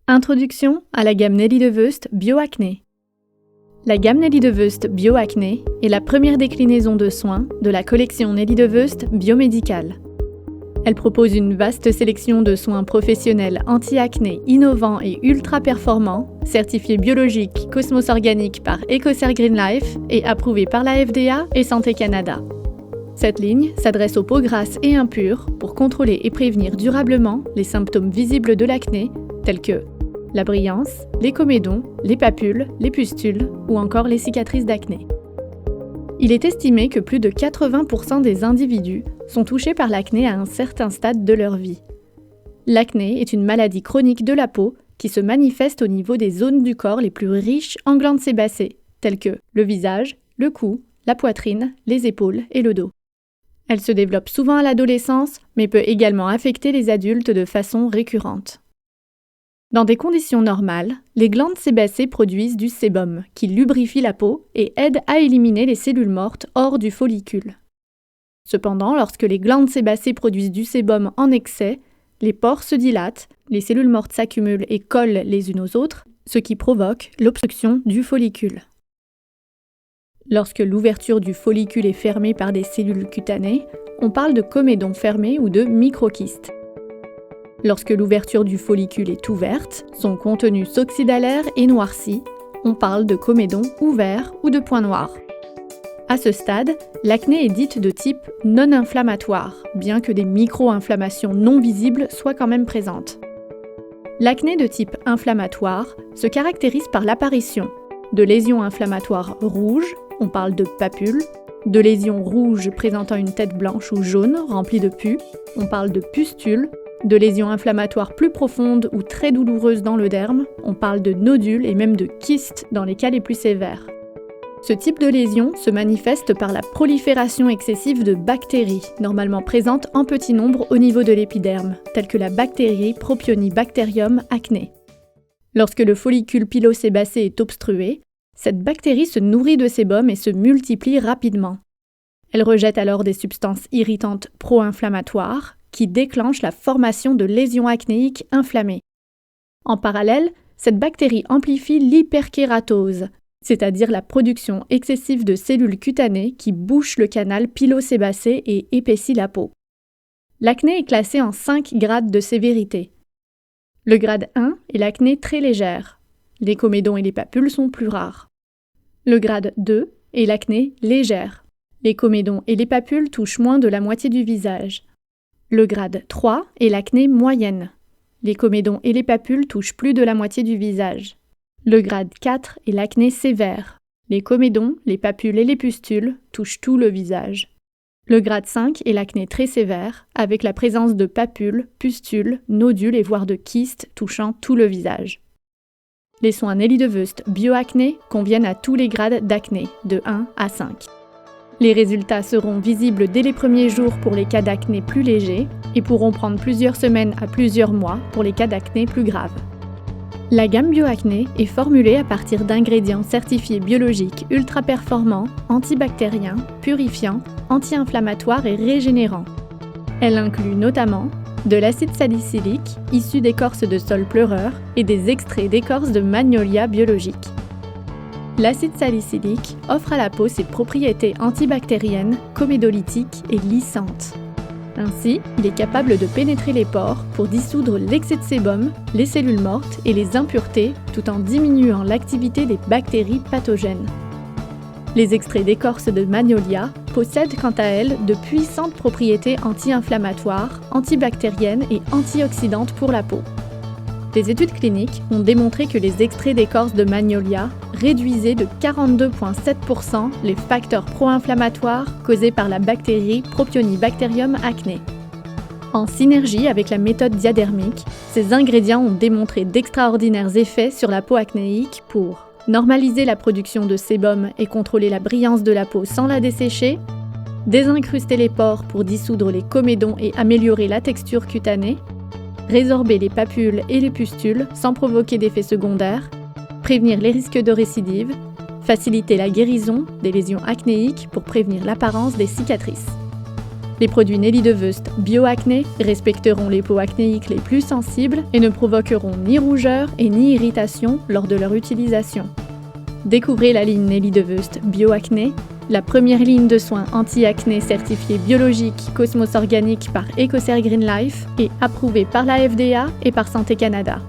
Introduction à la gamme Nelly DeWust Bioacné. La gamme Nelly DeWust Bioacné est la première déclinaison de soins de la collection Nelly DeWust Biomédicale. Elle propose une vaste sélection de soins professionnels anti-acné innovants et ultra performants, certifiés biologiques Cosmos Organique par EcoCert Green Life et approuvés par la FDA et Santé Canada. Cette ligne s'adresse aux peaux grasses et impures pour contrôler et prévenir durablement les symptômes visibles de l'acné tels que la brillance, les comédons, les papules, les pustules ou encore les cicatrices d'acné. Il est estimé que plus de 80% des individus sont touchés par l'acné à un certain stade de leur vie. L'acné est une maladie chronique de la peau qui se manifeste au niveau des zones du corps les plus riches en glandes sébacées, telles que le visage, le cou, la poitrine, les épaules et le dos. Elle se développe souvent à l'adolescence, mais peut également affecter les adultes de façon récurrente. Dans des conditions normales, les glandes sébacées produisent du sébum qui lubrifie la peau et aide à éliminer les cellules mortes hors du follicule. Cependant, lorsque les glandes sébacées produisent du sébum en excès, les pores se dilatent, les cellules mortes s'accumulent et collent les unes aux autres, ce qui provoque l'obstruction du follicule. Lorsque l'ouverture du follicule est fermée par des cellules cutanées, on parle de comédon fermé ou de microkyste. Lorsque l'ouverture du follicule est ouverte, son contenu s'oxydalaire et noircit, on parle de comédon ouvert ou de point noir. À ce stade, l'acné est dite de type non-inflammatoire, bien que des micro-inflammations non visibles soient quand même présentes. L'acné de type inflammatoire se caractérise par l'apparition de lésions inflammatoires rouges, on parle de papules, de lésions rouges présentant une tête blanche ou jaune remplie de pus, on parle de pustules, de lésions inflammatoires plus profondes ou très douloureuses dans le derme, on parle de nodules et même de kystes dans les cas les plus sévères. Ce type de lésion se manifeste par la prolifération excessive de bactéries, normalement présentes en petit nombre au niveau de l'épiderme, telles que la bactérie Propionibacterium acné. Lorsque le follicule pilosébacé est obstrué, cette bactérie se nourrit de sébum et se multiplie rapidement. Elle rejette alors des substances irritantes pro-inflammatoires qui déclenchent la formation de lésions acnéiques inflammées. En parallèle, cette bactérie amplifie l'hyperkératose, c'est-à-dire la production excessive de cellules cutanées qui bouchent le canal pilosébacé et épaissit la peau. L'acné est classé en 5 grades de sévérité. Le grade 1 est l'acné très légère. Les comédons et les papules sont plus rares. Le grade 2 est l'acné légère. Les comédons et les papules touchent moins de la moitié du visage. Le grade 3 est l'acné moyenne. Les comédons et les papules touchent plus de la moitié du visage. Le grade 4 est l'acné sévère. Les comédons, les papules et les pustules touchent tout le visage. Le grade 5 est l'acné très sévère, avec la présence de papules, pustules, nodules et voire de kystes touchant tout le visage. Les soins Nelly DeWust Bioacné conviennent à tous les grades d'acné, de 1 à 5. Les résultats seront visibles dès les premiers jours pour les cas d'acné plus légers et pourront prendre plusieurs semaines à plusieurs mois pour les cas d'acné plus graves. La gamme Bioacné est formulée à partir d'ingrédients certifiés biologiques ultra performants, antibactériens, purifiants, anti-inflammatoires et régénérants. Elle inclut notamment de l'acide salicylique issu d'écorces de sol pleureur et des extraits d'écorces de magnolia biologiques. L'acide salicylique offre à la peau ses propriétés antibactériennes, comédolytiques et lissantes. Ainsi, il est capable de pénétrer les pores pour dissoudre l'excès de sébum, les cellules mortes et les impuretés tout en diminuant l'activité des bactéries pathogènes. Les extraits d'écorce de magnolia possèdent quant à elles de puissantes propriétés anti-inflammatoires, antibactériennes et antioxydantes pour la peau. Des études cliniques ont démontré que les extraits d'écorce de magnolia réduisaient de 42,7% les facteurs pro-inflammatoires causés par la bactérie Propionibacterium acné. En synergie avec la méthode diadermique, ces ingrédients ont démontré d'extraordinaires effets sur la peau acnéique pour normaliser la production de sébum et contrôler la brillance de la peau sans la dessécher, désincruster les pores pour dissoudre les comédons et améliorer la texture cutanée, résorber les papules et les pustules sans provoquer d'effets secondaires, prévenir les risques de récidive, faciliter la guérison des lésions acnéiques pour prévenir l'apparence des cicatrices. Les produits Nelly DeVeust Bio-Acné respecteront les peaux acnéiques les plus sensibles et ne provoqueront ni rougeur et ni irritation lors de leur utilisation. Découvrez la ligne Nelly DeVeust Bio-Acné, la première ligne de soins anti-acné certifiée biologique Cosmos Organique par EcoCert Green Life et approuvée par la FDA et par Santé Canada.